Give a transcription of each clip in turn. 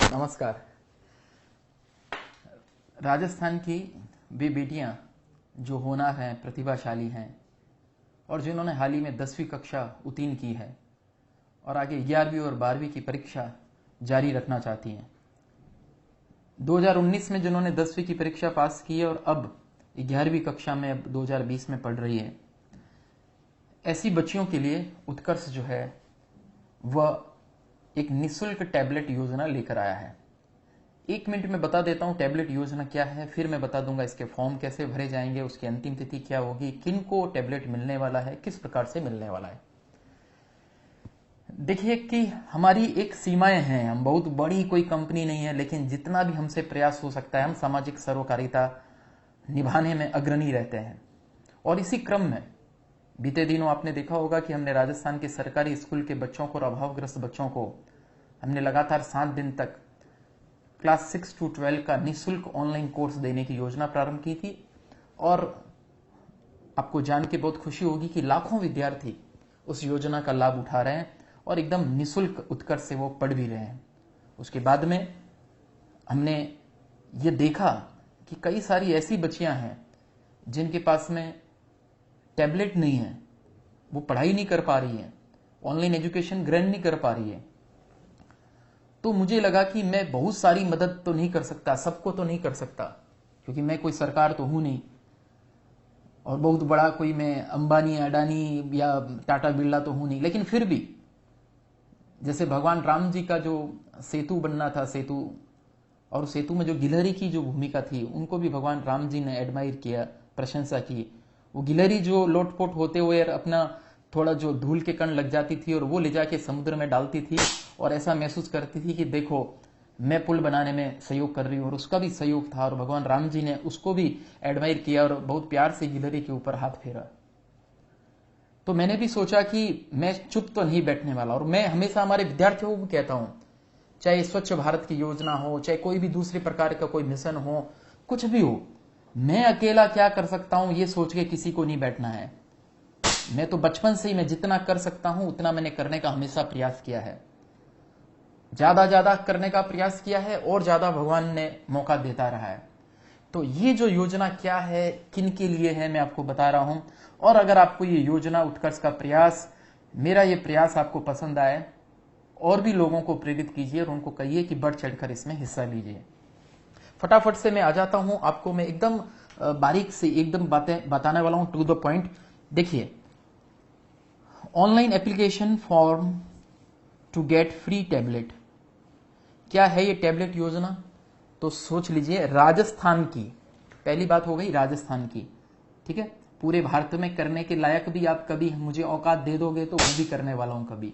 नमस्कार। राजस्थान की वे बेटियां जो होनहार हैं, प्रतिभाशाली हैं और जिन्होंने हाल ही में 10वीं कक्षा उत्तीर्ण की है और आगे 11वीं और 12वीं की परीक्षा जारी रखना चाहती हैं। 2019 में जिन्होंने 10वीं की परीक्षा पास की है और अब 11वीं कक्षा में अब 2020 में पढ़ रही है, ऐसी बच्चियों के लिए उत्कर्ष जो है वह एक निःशुल्क टैबलेट योजना लेकर आया है। 1 मिनट में बता देता हूं टैबलेट योजना क्या है, फिर मैं बता दूंगा इसके फॉर्म कैसे भरे जाएंगे, उसकी अंतिम तिथि क्या होगी, किन को टैबलेट मिलने वाला है, किस प्रकार से मिलने वाला है। देखिए कि हमारी एक सीमाएं हैं, हम बहुत बड़ी कोई कंपनी नहीं है, लेकिन जितना भी हमसे प्रयास हो सकता है हम सामाजिक सरोकारिता निभाने में अग्रणी रहते हैं। और इसी क्रम में बीते दिनों आपने देखा होगा कि हमने राजस्थान के सरकारी स्कूल के बच्चों को और अभावग्रस्त बच्चों को हमने लगातार 7 दिन तक क्लास 6 to 12 का निःशुल्क ऑनलाइन कोर्स देने की योजना प्रारंभ की थी। और आपको जान के बहुत खुशी होगी कि लाखों विद्यार्थी उस योजना का लाभ उठा रहे हैं और एकदम निःशुल्क उत्कर्ष से वो पढ़ भी रहे हैं। उसके बाद में हमने ये देखा कि कई सारी ऐसी बच्चियां हैं जिनके पास में टैबलेट नहीं है, वो पढ़ाई नहीं कर पा रही है, ऑनलाइन एजुकेशन ग्रहण नहीं कर पा रही है। तो मुझे लगा कि मैं बहुत सारी मदद तो नहीं कर सकता, सबको तो नहीं कर सकता, क्योंकि मैं कोई सरकार तो हूं नहीं और बहुत बड़ा कोई मैं अंबानी अडानी या टाटा बिरला तो हूं नहीं। लेकिन फिर भी जैसे भगवान राम जी का जो सेतु बनना था, सेतु, और सेतु में जो गिलहरी की जो भूमिका थी उनको भी भगवान राम जी ने एडमायर किया, प्रशंसा की। वो गिलहरी जो लोटपोट होते हुए अपना थोड़ा जो धूल के कण लग जाती थी और वो ले जाके समुद्र में डालती थी और ऐसा महसूस करती थी कि देखो मैं पुल बनाने में सहयोग कर रही हूं, और उसका भी सहयोग था और भगवान राम जी ने उसको भी एडमायर किया और बहुत प्यार से गिलहरी के ऊपर हाथ फेरा। तो मैंने भी सोचा कि मैं चुप तो नहीं बैठने वाला, और मैं हमेशा हमारे विद्यार्थियों को भी कहता हूं, चाहे स्वच्छ भारत की योजना हो, चाहे कोई भी दूसरे प्रकार का कोई मिशन हो, कुछ भी हो, मैं अकेला क्या कर सकता हूं ये सोच के किसी को नहीं बैठना है। मैं तो बचपन से ही मैं जितना कर सकता हूं उतना मैंने करने का हमेशा प्रयास किया है, ज्यादा करने का प्रयास किया है और ज्यादा भगवान ने मौका देता रहा है। तो ये जो योजना क्या है, किन के लिए है, मैं आपको बता रहा हूं। और अगर आपको ये योजना उत्कर्ष का प्रयास, मेरा ये प्रयास आपको पसंद आए, और भी लोगों को प्रेरित कीजिए और उनको कहिए कि बढ़ चढ़कर इसमें हिस्सा लीजिए। फटाफट से मैं आ जाता हूं, आपको मैं एकदम बारीक से एकदम बातें बताने वाला हूं, टू द पॉइंट। देखिए, online application form to get free tablet, क्या है ये टैबलेट योजना? तो सोच लीजिए, राजस्थान की पहली बात हो गई, राजस्थान की, ठीक है। पूरे भारत में करने के लायक भी आप कभी मुझे औकात दे दोगे तो वो भी करने वाला हूं कभी।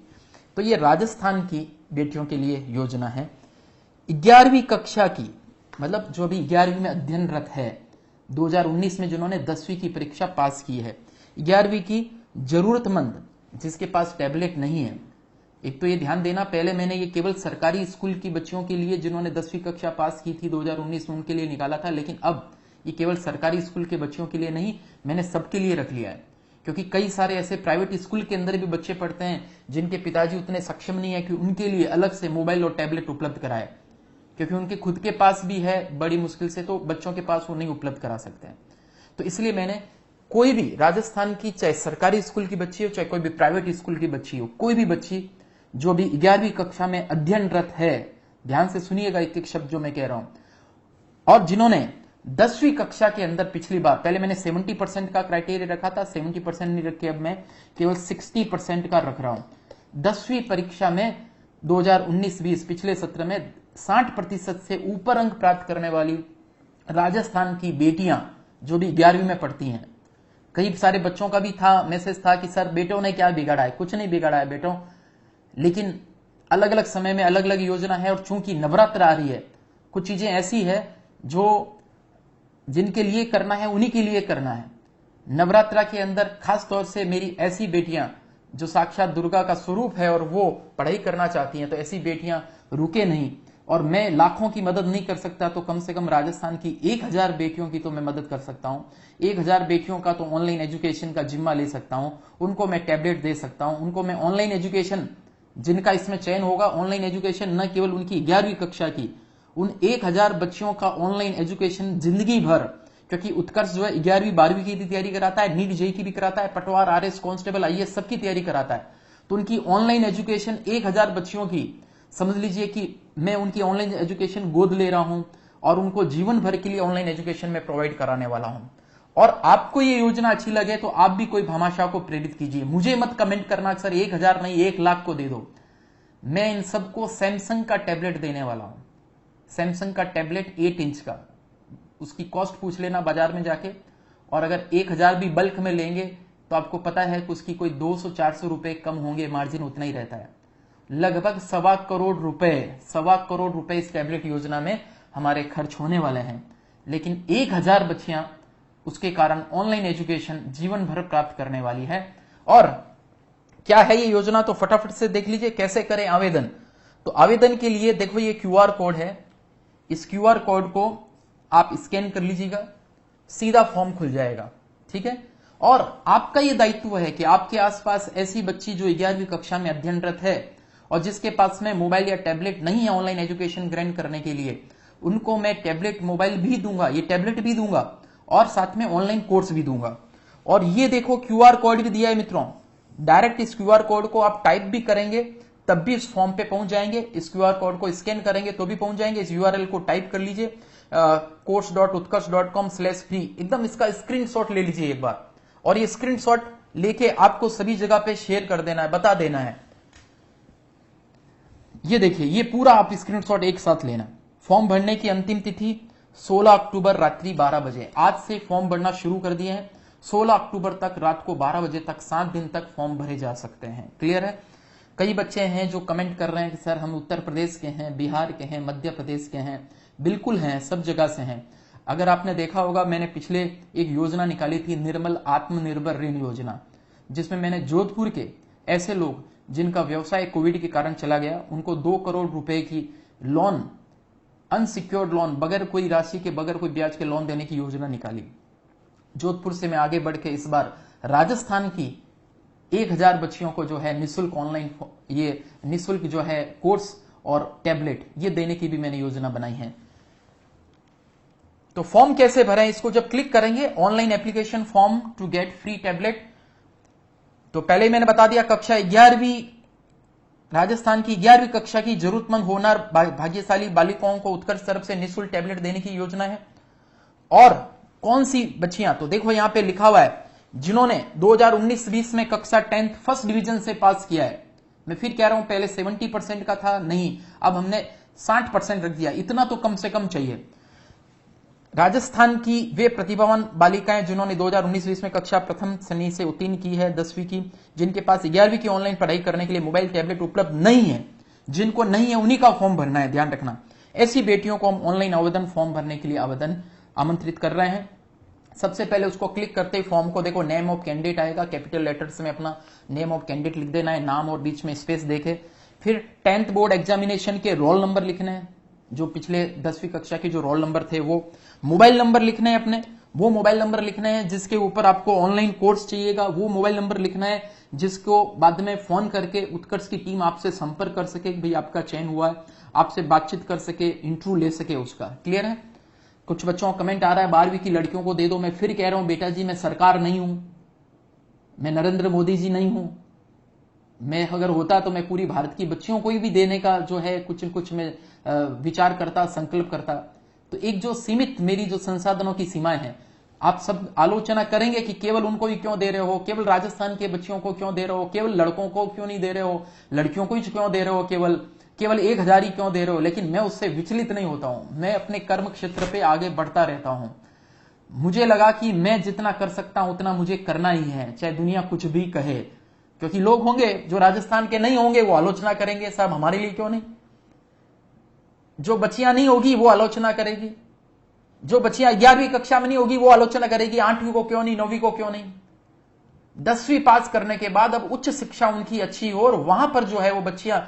तो ये राजस्थान की बेटियों के लिए योजना है। 11वीं कक्षा की, मतलब जो भी 11वीं में अध्ययनरत है, 2019 में जिन्होंने 10वीं की परीक्षा पास की है, 11वीं की जरूरतमंद जिसके पास टैबलेट नहीं है। एक तो ये ध्यान देना, पहले मैंने ये केवल सरकारी स्कूल की बच्चियों के लिए जिन्होंने 10वीं कक्षा पास की थी 2019 में उनके लिए निकाला था, लेकिन अब ये केवल सरकारी स्कूल के बच्चों के लिए नहीं, मैंने सबके लिए रख लिया है। क्योंकि कई सारे ऐसे प्राइवेट स्कूल के अंदर भी बच्चे पढ़ते हैं जिनके पिताजी उतने सक्षम नहीं है कि उनके लिए अलग से मोबाइल और टैबलेट उपलब्ध कराए, क्योंकि उनके खुद के पास भी है बड़ी मुश्किल से, तो बच्चों के पास वो नहीं उपलब्ध करा सकते हैं। तो इसलिए मैंने कोई भी राजस्थान की, चाहे सरकारी स्कूल की बच्ची हो चाहे कोई भी प्राइवेट स्कूल की बच्ची हो, कोई भी बच्ची जो भी 11वीं कक्षा में अध्ययनरत है, ध्यान से सुनिएगा एक एक शब्द जो मैं कह रहा हूं, और जिन्होंने 10वीं कक्षा के अंदर पिछली बार, पहले मैंने 70% का क्राइटेरिया रखा था, 70% नहीं रखे, अब मैं केवल 60% का रख रहा हूं। 10वीं परीक्षा में 2019-20 पिछले सत्र में 60% से ऊपर अंक प्राप्त करने वाली राजस्थान की बेटियां जो भी 11वीं में पढ़ती हैं। कई सारे बच्चों का भी था, मैसेज था कि सर बेटों ने क्या बिगाड़ा है? कुछ नहीं बिगाड़ा है बेटों, लेकिन अलग अलग समय में अलग अलग योजना है, और चूंकि नवरात्र आ रही है, कुछ चीजें ऐसी है जो जिनके लिए करना है उन्हीं के लिए करना है। नवरात्रा के अंदर खास तौर से मेरी ऐसी बेटियां जो साक्षात दुर्गा का स्वरूप है और वो पढ़ाई करना चाहती हैं, तो ऐसी बेटियां रुके नहीं। और मैं लाखों की मदद नहीं कर सकता तो कम से कम राजस्थान की 1000 बेटियों की तो मैं मदद कर सकता हूं। 1000 बेटियों का तो ऑनलाइन एजुकेशन का जिम्मा ले सकता हूं, उनको मैं टैबलेट दे सकता हूं, उनको मैं ऑनलाइन एजुकेशन जिनका इसमें चयन होगा ऑनलाइन एजुकेशन न केवल उनकी 11वीं कक्षा की, उन 1000 बच्चियों का ऑनलाइन एजुकेशन जिंदगी भर, क्योंकि उत्कर्ष जो है 11वीं 12वीं की भी तैयारी कराता है, नीट जेई की भी कराता है, पटवार आरएस कांस्टेबल आईएएस सबकी तैयारी कराता है। तो उनकी ऑनलाइन एजुकेशन 1000 बच्चियों की, समझ लीजिए कि मैं उनकी ऑनलाइन एजुकेशन गोद ले रहा हूं और उनको जीवन भर के लिए ऑनलाइन एजुकेशन में प्रोवाइड कराने वाला हूं। और आपको ये योजना अच्छी लगे तो आप भी कोई भामाशाह को प्रेरित कीजिए। मुझे मत कमेंट करना सर 1000 नहीं 1 लाख को दे दो। मैं इन सबको सैमसंग का टैबलेट देने वाला हूं, सैमसंग का टैबलेट 8 इंच का। उसकी कॉस्ट पूछ लेना बाजार में जाके, और अगर 1000 भी बल्क में लेंगे तो आपको पता है कि उसकी कोई 200-400 रुपए कम होंगे, मार्जिन उतना ही रहता है। लगभग 1.25 करोड़ रुपए इस टैबलेट योजना में हमारे खर्च होने वाले हैं। लेकिन 1000 बच्चियां उसके कारण ऑनलाइन एजुकेशन जीवन भर प्राप्त करने वाली है। और क्या है ये योजना, तो फटाफट से देख लीजिए कैसे करें आवेदन। तो आवेदन के लिए देखो ये क्यूआर कोड है, इस क्यूआर कोड को आप स्कैन कर लीजिएगा, सीधा फॉर्म खुल जाएगा। ठीक है, और आपका ये दायित्व है कि आपके आसपास ऐसी बच्ची जो 11वीं कक्षा में अध्ययनरत है और जिसके पास में मोबाइल या टैबलेट नहीं है ऑनलाइन एजुकेशन ग्रहण करने के लिए, उनको मैं टैबलेट मोबाइल भी दूंगा, ये टैबलेट भी दूंगा और साथ में ऑनलाइन कोर्स भी दूंगा। और ये देखो क्यूआर कोड भी दिया है मित्रों, डायरेक्ट इस क्यूआर कोड को आप टाइप भी करेंगे तब भी इस फॉर्म पे पहुंच जाएंगे, इस क्यूआर कोड को स्कैन करेंगे तो भी पहुंच जाएंगे। इस यूआरएल को टाइप कर लीजिए course.utkarsh.com/free, एकदम इसका स्क्रीनशॉट ले लीजिए एक बार, और ये स्क्रीनशॉट लेके आपको सभी जगह पे शेयर कर देना है, बता देना है। ये देखिए ये पूरा आप स्क्रीनशॉट एक साथ लेना। फॉर्म भरने की अंतिम तिथि 16 अक्टूबर रात्रि 12 बजे। आज से फॉर्म भरना शुरू कर दिए हैं, 16 अक्टूबर तक रात को 12 बजे तक 7 दिन तक फॉर्म भरे जा सकते हैं। क्लियर है। कई बच्चे हैं जो कमेंट कर रहे हैं कि सर हम उत्तर प्रदेश के हैं, बिहार के हैं, मध्य प्रदेश के हैं। बिल्कुल हैं, सब जगह से हैं। अगर आपने देखा होगा मैंने पिछले एक योजना निकाली थी, निर्मल आत्मनिर्भर ऋण योजना, जिसमें मैंने जोधपुर के ऐसे लोग जिनका व्यवसाय कोविड के कारण चला गया, उनको 2 करोड़ रुपए की लोन, अनसिक्योर्ड लोन, बगैर कोई राशि के, बगैर कोई ब्याज के लोन देने की योजना निकाली। जोधपुर से मैं आगे बढ़ के इस बार राजस्थान की 1000 बच्चियों को जो है निःशुल्क ऑनलाइन, ये निःशुल्क जो है कोर्स और टैबलेट ये देने की भी मैंने योजना बनाई है। तो फॉर्म कैसे भरें, इसको जब क्लिक करेंगे online application form to get free tablet, तो पहले मैंने बता दिया कक्षा 11वीं, राजस्थान की 11वीं कक्षा की जरूरतमंद होनहार भाग्यशाली बालिकाओं को उत्कर्ष तरफ से निःशुल्क टैबलेट देने की योजना है। और कौन सी बच्चियां, तो देखो यहां पे लिखा हुआ है जिन्होंने 2019-20 में कक्षा 10th फर्स्ट डिवीजन से पास किया है। मैं फिर कह रहा हूं पहले 70% का था, नहीं अब हमने 60% रख दिया, इतना तो कम से कम चाहिए। राजस्थान की वे प्रतिभावान बालिकाएं जिन्होंने 2019-20 में कक्षा प्रथम श्रेणी से उत्तीर्ण की है, 10वीं की, जिनके पास 11वीं की ऑनलाइन पढ़ाई करने के लिए मोबाइल टैबलेट उपलब्ध नहीं है, जिनको नहीं है उन्हीं का फॉर्म भरना है, ध्यान रखना। ऐसी बेटियों को हम ऑनलाइन आवेदन फॉर्म भरने के लिए आवेदन आमंत्रित कर रहे हैं। सबसे पहले उसको क्लिक करते ही फॉर्म को देखो नेम ऑफ कैंडिडेट आएगा, कैपिटल लेटर्स में अपना नेम ऑफ कैंडिडेट लिख देना है, नाम और बीच में स्पेस देके। फिर 10th बोर्ड एग्जामिनेशन के रोल नंबर लिखने हैं, जो पिछले 10वीं कक्षा के जो रोल नंबर थे वो। मोबाइल नंबर लिखने हैं अपने, वो मोबाइल नंबर लिखने हैं जिसके ऊपर आपको ऑनलाइन कोर्स चाहिएगा, वो मोबाइल नंबर लिखना है जिसको बाद में फोन करके उत्कर्ष की टीम आपसे संपर्क कर सके, भाई आपका चयन हुआ है, आपसे बातचीत कर सके, इंटरव्यू ले सके उसका। क्लियर है। कुछ बच्चों का कमेंट आ रहा है 12वीं की लड़कियों को दे दो। मैं फिर कह रहा हूं बेटा जी, मैं सरकार नहीं हूं, मैं नरेंद्र मोदी जी नहीं हूं। मैं अगर होता तो मैं पूरी भारत की बच्चियों को भी देने का जो है कुछ न कुछ मैं विचार करता, संकल्प करता। तो एक जो सीमित मेरी जो संसाधनों की सीमाएं हैं, आप सब आलोचना करेंगे कि केवल उनको ही क्यों दे रहे हो, केवल राजस्थान के बच्चियों को क्यों दे रहे हो, केवल लड़कों को क्यों नहीं दे रहे हो, लड़कियों को ही क्यों दे रहे हो, केवल 1000 ही क्यों दे रहे हो। लेकिन मैं उससे विचलित नहीं होता हूं, मैं अपने कर्म क्षेत्र पे आगे बढ़ता रहता हूं। मुझे लगा कि मैं जितना कर सकता हूं उतना मुझे करना ही है, चाहे दुनिया कुछ भी कहे। क्योंकि लोग होंगे जो राजस्थान के नहीं होंगे, वो आलोचना करेंगे, साहब हमारे लिए क्यों नहीं। जो बच्चियां नहीं होगी वो आलोचना करेगी, जो बच्चियां 11वीं कक्षा में नहीं होगी वो आलोचना करेगी 8वीं को क्यों नहीं, 9वीं को क्यों नहीं। 10वीं पास करने के बाद अब उच्च शिक्षा उनकी अच्छी हो और वहां पर जो है वो बच्चियां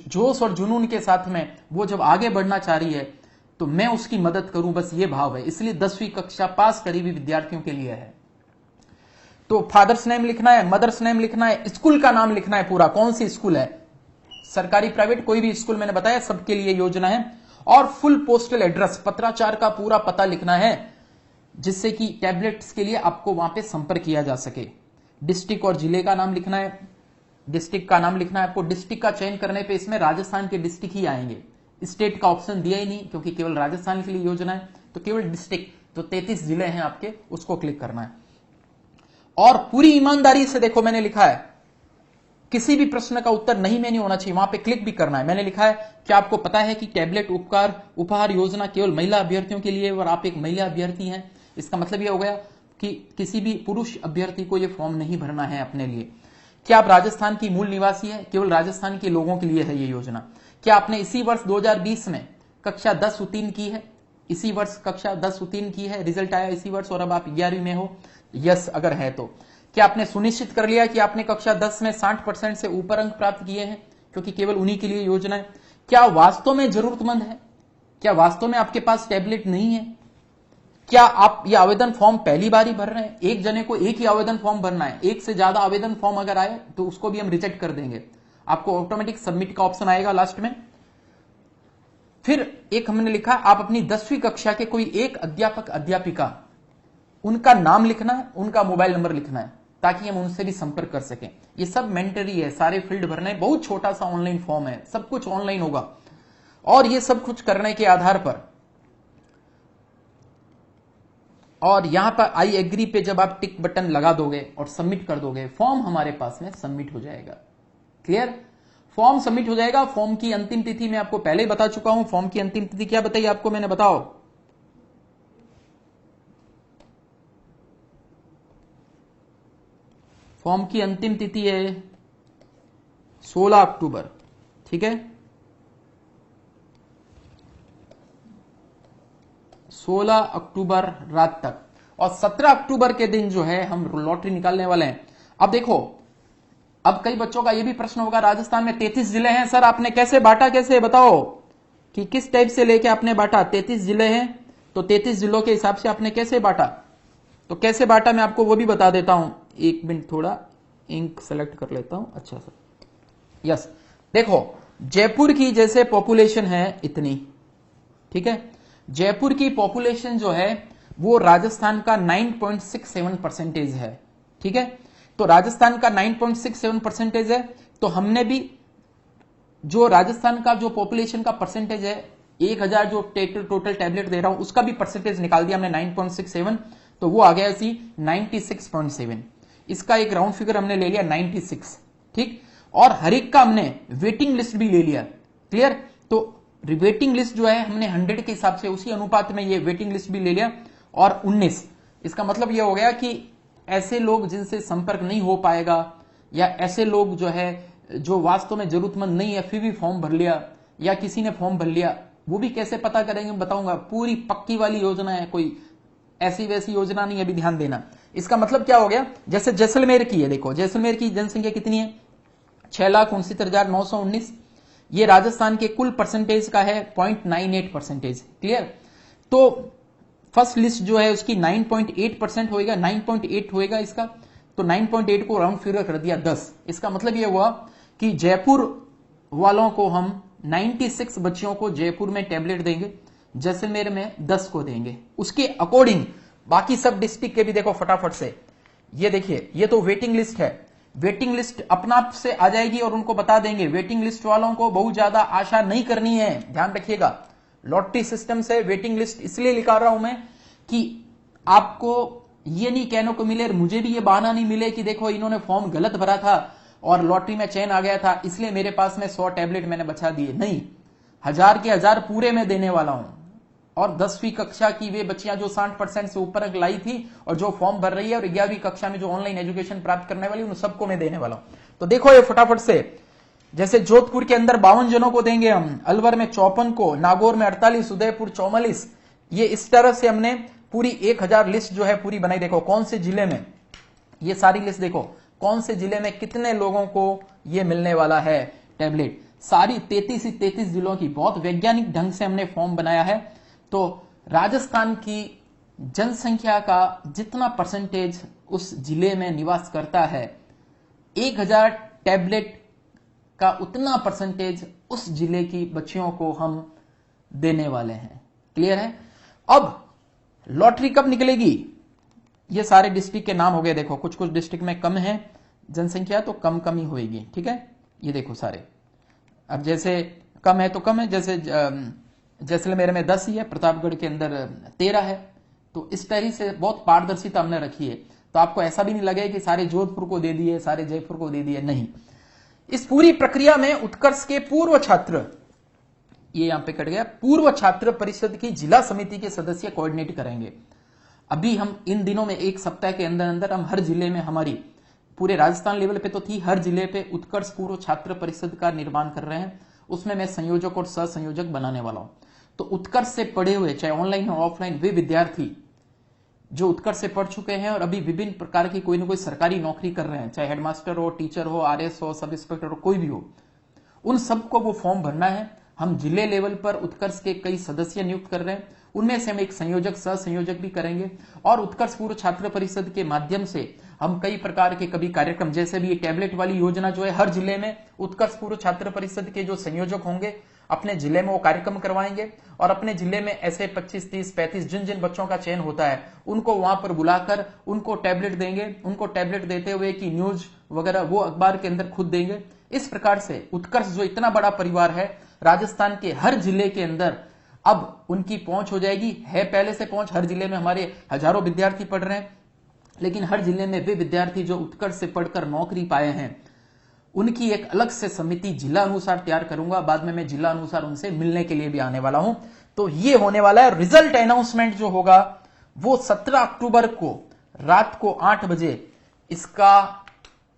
जोश और जुनून के साथ में वो जब आगे बढ़ना चाह रही है तो मैं उसकी मदद करूं, बस ये भाव है। इसलिए 10वीं कक्षा पास करी हुई विद्यार्थियों के लिए है। तो फादर्स नेम लिखना है, मदर्स नेम लिखना है, स्कूल का नाम लिखना है पूरा, कौन सी स्कूल है, सरकारी प्राइवेट कोई भी स्कूल मैंने बताया सबके लिए योजना है। और फुल पोस्टल एड्रेस, पत्राचार का पूरा पता लिखना है, जिससे कि टैबलेट्स के लिए आपको वहां पे संपर्क किया जा सके। डिस्ट्रिक्ट और जिले का नाम लिखना है, डिस्ट्रिक्ट का नाम लिखना है आपको। डिस्ट्रिक्ट का चयन करने पे इसमें राजस्थान के डिस्ट्रिक्ट ही आएंगे, स्टेट का ऑप्शन दिया ही नहीं, क्योंकि केवल राजस्थान के लिए योजना है, तो केवल डिस्ट्रिक्ट, तो 33 जिले हैं आपके, उसको क्लिक करना है। और पूरी ईमानदारी से देखो, मैंने लिखा है किसी भी प्रश्न का उत्तर नहीं में नहीं होना चाहिए, वहां पे क्लिक भी करना है। मैंने लिखा है कि आपको पता है कि टैबलेट उपहार योजना केवल महिला अभ्यर्थियों के लिए, और आप एक महिला अभ्यर्थी हैं, इसका मतलब यह हो गया कि किसी भी पुरुष अभ्यर्थी को यह फॉर्म नहीं भरना है अपने लिए। क्या आप राजस्थान की मूल निवासी है? केवल राजस्थान के लोगों के लिए है ये योजना। क्या आपने इसी वर्ष 2020 में कक्षा 10 उत्तीर्ण की है? इसी वर्ष कक्षा 10 उत्तीर्ण की है, रिजल्ट आया इसी वर्ष, और अब आप 11वीं में हो? यस अगर है तो। क्या आपने सुनिश्चित कर लिया कि आपने कक्षा 10 में 60% से ऊपर अंक प्राप्त किए हैं, क्योंकि केवल उन्हीं के लिए योजना है? क्या वास्तव में जरूरतमंद है? क्या वास्तव में आपके पास टैबलेट नहीं है? क्या आप ये आवेदन फॉर्म पहली बार ही भर रहे हैं? एक जने को एक ही आवेदन फॉर्म भरना है, एक से ज्यादा आवेदन फॉर्म अगर आए तो उसको भी हम रिजेक्ट कर देंगे। आपको ऑटोमेटिक सबमिट का ऑप्शन आएगा लास्ट में। फिर एक हमने लिखा, आप अपनी 10वीं कक्षा के कोई एक अध्यापक अध्यापिका, उनका नाम लिखना है, उनका मोबाइल नंबर लिखना है, ताकि हम उनसे भी संपर्क कर सकें। ये सब मेंटरी है, सारे फील्ड भरने, बहुत छोटा सा ऑनलाइन फॉर्म है, सब कुछ ऑनलाइन होगा। और ये सब कुछ करने के आधार पर, और यहां पर आई एग्री पे जब आप टिक बटन लगा दोगे और सबमिट कर दोगे, फॉर्म हमारे पास में सबमिट हो जाएगा। क्लियर? फॉर्म सबमिट हो जाएगा। फॉर्म की अंतिम तिथि मैं आपको पहले ही बता चुका हूं। फॉर्म की अंतिम तिथि क्या बताई आपको मैंने? बताओ। फॉर्म की अंतिम तिथि है 16 अक्टूबर। ठीक है, 16 अक्टूबर रात तक, और 17 अक्टूबर के दिन जो है हम लॉटरी निकालने वाले हैं। अब देखो, अब कई बच्चों का यह भी प्रश्न होगा, राजस्थान में 33 जिले हैं सर, आपने कैसे बांटा? कैसे बताओ कि किस टाइप से लेके आपने बांटा? 33 जिले हैं, तो 33 जिलों के हिसाब से आपने कैसे बांटा? तो कैसे बांटा मैं आपको वो भी बता देता हूं। एक मिनट, थोड़ा इंक सेलेक्ट कर लेता हूं। अच्छा सर, यस। देखो, जयपुर की जैसे पॉपुलेशन है इतनी, ठीक है, जयपुर की पॉपुलेशन जो है वो राजस्थान का 9.67% है। ठीक है, तो राजस्थान का 9.67% है, तो हमने भी जो राजस्थान का जो पॉपुलेशन का परसेंटेज है, 1000 जो टोटल टैबलेट दे रहा हूं उसका भी परसेंटेज निकाल दिया हमने 9.67, तो वो आ गया सी 96.7। इसका एक राउंड फिगर हमने ले लिया 96। ठीक, और हर एक का हमने वेटिंग लिस्ट भी ले लिया। क्लियर? तो वेटिंग लिस्ट जो है हमने 100 के हिसाब से उसी अनुपात में ये वेटिंग लिस्ट भी ले लिया, और 19। इसका मतलब ये हो गया कि ऐसे लोग जिनसे संपर्क नहीं हो पाएगा, या ऐसे लोग जो है जो वास्तव में जरूरतमंद नहीं है फिर भी फॉर्म भर लिया, या किसी ने फॉर्म भर लिया, वो भी कैसे पता करेंगे बताऊंगा। पूरी पक्की वाली योजना है, कोई ऐसी वैसी योजना नहीं है, अभी ध्यान देना। इसका मतलब क्या हो गया, जैसे जैसलमेर की है, देखो जैसलमेर की जनसंख्या कितनी है? 6,69,919। ये राजस्थान के कुल परसेंटेज का है 0.98%। क्लियर? तो फर्स्ट लिस्ट जो है उसकी 9.8% होएगा, 9.8 होएगा इसका, तो 9.8 को राउंड फिगर कर दिया 10। इसका मतलब ये हुआ कि जयपुर वालों को हम 96 बच्चियों को जयपुर में टैबलेट देंगे, जैसलमेर में 10 को देंगे। उसके अकॉर्डिंग बाकी सब डिस्ट्रिक्ट के भी देखो फटाफट से। ये देखिए, ये तो वेटिंग लिस्ट है, वेटिंग लिस्ट अपना आप से आ जाएगी और उनको बता देंगे। वेटिंग लिस्ट वालों को बहुत ज्यादा आशा नहीं करनी है, ध्यान रखिएगा। लॉटरी सिस्टम से वेटिंग लिस्ट इसलिए लिखा रहा हूं मैं कि आपको ये नहीं कहने को मिले, मुझे भी ये बहाना नहीं मिले कि देखो इन्होंने फॉर्म गलत भरा था और लॉटरी में चयन आ गया था इसलिए मेरे पास में 100 टैबलेट मैंने बचा दिए। नहीं, 1000 के 1000 पूरे में देने वाला हूं। और 10वीं कक्षा की वे बच्चियां जो 60% से ऊपर अंक लाई थी और जो फॉर्म भर रही है, और 11वीं कक्षा में जो ऑनलाइन एजुकेशन प्राप्त करने वाली, उन सबको मैं देने वाला हूं। तो देखो ये फटाफट से, जैसे जोधपुर के अंदर 52 जनों को देंगे हम, अलवर में 54 को, नागौर में 48, उदयपुर 44। ये इस तरह से हमने पूरी 1000 लिस्ट जो है पूरी बनाई। देखो कौन से जिले में, ये सारी लिस्ट देखो कौन से जिले में कितने लोगों को ये मिलने वाला है टैबलेट। सारी 33 जिलों की बहुत वैज्ञानिक ढंग से हमने फॉर्म बनाया है। तो राजस्थान की जनसंख्या का जितना परसेंटेज उस जिले में निवास करता है, 1000 टैबलेट का उतना परसेंटेज उस जिले की बच्चियों को हम देने वाले हैं। क्लियर है? अब लॉटरी कब निकलेगी? ये सारे डिस्ट्रिक्ट के नाम हो गए। देखो कुछ कुछ डिस्ट्रिक्ट में कम है जनसंख्या तो कम कम ही होगी। ठीक है, ये देखो सारे। अब जैसे कम है तो कम है, जैसे जैसलमेर में 10 ही है, प्रतापगढ़ के अंदर 13 है। तो इस तरह से बहुत पारदर्शिता हमने रखी है। तो आपको ऐसा भी नहीं लगे कि सारे जोधपुर को दे दिए, सारे जयपुर को दे दिए, नहीं। इस पूरी प्रक्रिया में उत्कर्ष के पूर्व छात्र, ये यहां पे कट गया, पूर्व छात्र परिषद की जिला समिति के सदस्य कोऑर्डिनेट करेंगे। अभी हम इन दिनों में एक सप्ताह के अंदर अंदर हम हर जिले में, हमारी पूरे राजस्थान लेवल पे तो थी, हर जिले पे उत्कर्ष पूर्व छात्र परिषद का निर्माण कर रहे हैं। उसमें मैं संयोजक और सह संयोजक बनाने वाला हूं। तो उत्कर्ष से पढ़े हुए, चाहे ऑनलाइन और ऑफलाइन, वे विद्यार्थी जो उत्कर्ष से पढ़ चुके हैं और अभी विभिन्न प्रकार की कोई ना कोई सरकारी नौकरी कर रहे हैं, चाहे हेडमास्टर हो, टीचर हो, आरएस हो, सब इंस्पेक्टर हो, कोई भी हो, उन सबको वो फॉर्म भरना है। हम जिले लेवल पर उत्कर्ष के कई सदस्य नियुक्त कर रहे हैं, उनमें से हम एक संयोजक, सह संयोजक भी करेंगे। और उत्कर्ष पूर्व छात्र परिषद के माध्यम से हम कई प्रकार के कभी कार्यक्रम, जैसे भी ये टैबलेट वाली योजना जो है, हर जिले में उत्कर्ष पूर्व छात्र परिषद के जो संयोजक होंगे अपने जिले में वो कार्यक्रम करवाएंगे। और अपने जिले में ऐसे 25, 30, 35 जिन जिन बच्चों का चयन होता है उनको वहां पर बुलाकर उनको टैबलेट देंगे। उनको टैबलेट देते हुए कि न्यूज वगैरह वो अखबार के अंदर खुद देंगे। इस प्रकार से उत्कर्ष जो इतना बड़ा परिवार है, राजस्थान के हर जिले के अंदर अब उनकी पहुंच हो जाएगी। है पहले से पहुंच, हर जिले में हमारे हजारों विद्यार्थी पढ़ रहे हैं, लेकिन हर जिले में वे विद्यार्थी जो उत्कर्ष से पढ़कर नौकरी पाए हैं उनकी एक अलग से समिति जिला अनुसार तैयार करूंगा। बाद में मैं जिला अनुसार उनसे मिलने के लिए भी आने वाला हूं। तो ये होने वाला है। रिजल्ट अनाउंसमेंट जो होगा वो 17 अक्टूबर को रात को 8 बजे इसका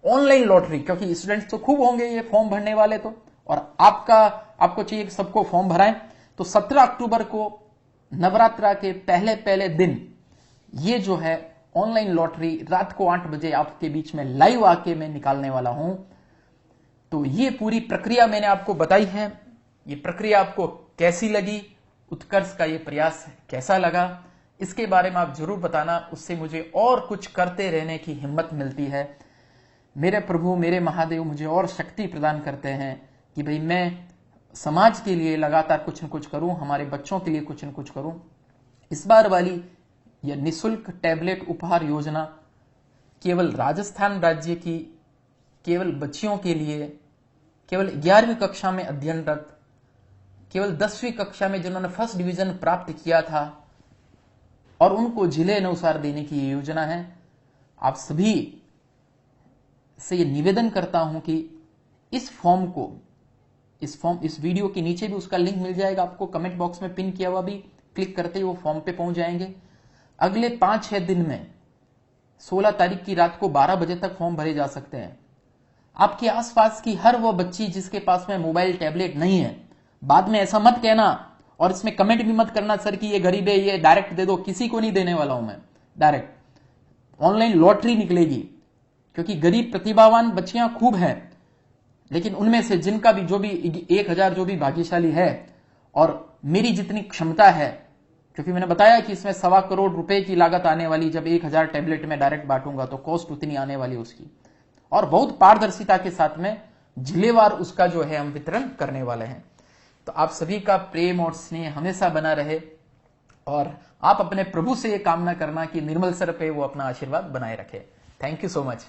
ऑनलाइन लॉटरी, क्योंकि स्टूडेंट्स तो खूब होंगे ये फॉर्म भरने वाले, तो और आपको चाहिए कि सबको फॉर्म भराएं। तो 17 अक्टूबर को नवरात्रा के पहले पहले दिन ये जो है ऑनलाइन लॉटरी रात को 8 बजे आपके बीच में लाइव आके मैं निकालने वाला हूं। तो ये पूरी प्रक्रिया मैंने आपको बताई है। ये प्रक्रिया आपको कैसी लगी, उत्कर्ष का ये प्रयास कैसा लगा, इसके बारे में आप जरूर बताना। उससे मुझे और कुछ करते रहने की हिम्मत मिलती है। मेरे प्रभु, मेरे महादेव मुझे और शक्ति प्रदान करते हैं कि भाई मैं समाज के लिए लगातार कुछ न कुछ करूं, हमारे बच्चों के लिए कुछ न कुछ करूं। इस बार वाली यह निःशुल्क टैबलेट उपहार योजना केवल राजस्थान राज्य की केवल बच्चियों के लिए, केवल 11वीं कक्षा में अध्ययनरत, केवल 10वीं कक्षा में जिन्होंने फर्स्ट डिवीजन प्राप्त किया था और उनको जिले अनुसार देने की ये योजना है। आप सभी से ये निवेदन करता हूं कि इस फॉर्म को, इस वीडियो के नीचे भी उसका लिंक मिल जाएगा आपको, कमेंट बॉक्स में पिन किया हुआ भी, क्लिक करते ही वो फॉर्म पे पहुंच जाएंगे। अगले 5-6 दिन में 16 तारीख की रात को 12 बजे तक फॉर्म भरे जा सकते हैं। आपके आसपास की हर वो बच्ची जिसके पास में मोबाइल टैबलेट नहीं है, बाद में ऐसा मत कहना और इसमें कमेंट भी मत करना सर कि ये गरीब है, ये डायरेक्ट दे दो। किसी को नहीं देने वाला हूं मैं डायरेक्ट। ऑनलाइन लॉटरी निकलेगी, क्योंकि गरीब प्रतिभावान बच्चियां खूब हैं, लेकिन उनमें से जिनका भी जो भी 1000 जो भी भाग्यशाली है और मेरी जितनी क्षमता है, क्योंकि मैंने बताया कि इसमें 1.25 करोड़ रुपए की लागत आने वाली, जब 1000 टैबलेट में डायरेक्ट बांटूंगा तो कॉस्ट उतनी आने वाली उसकी, और बहुत पारदर्शिता के साथ में जिलेवार उसका जो है हम वितरण करने वाले हैं। तो आप सभी का प्रेम और स्नेह हमेशा बना रहे और आप अपने प्रभु से ये कामना करना कि निर्मल सर पे वो अपना आशीर्वाद बनाए रखे। Thank you so much.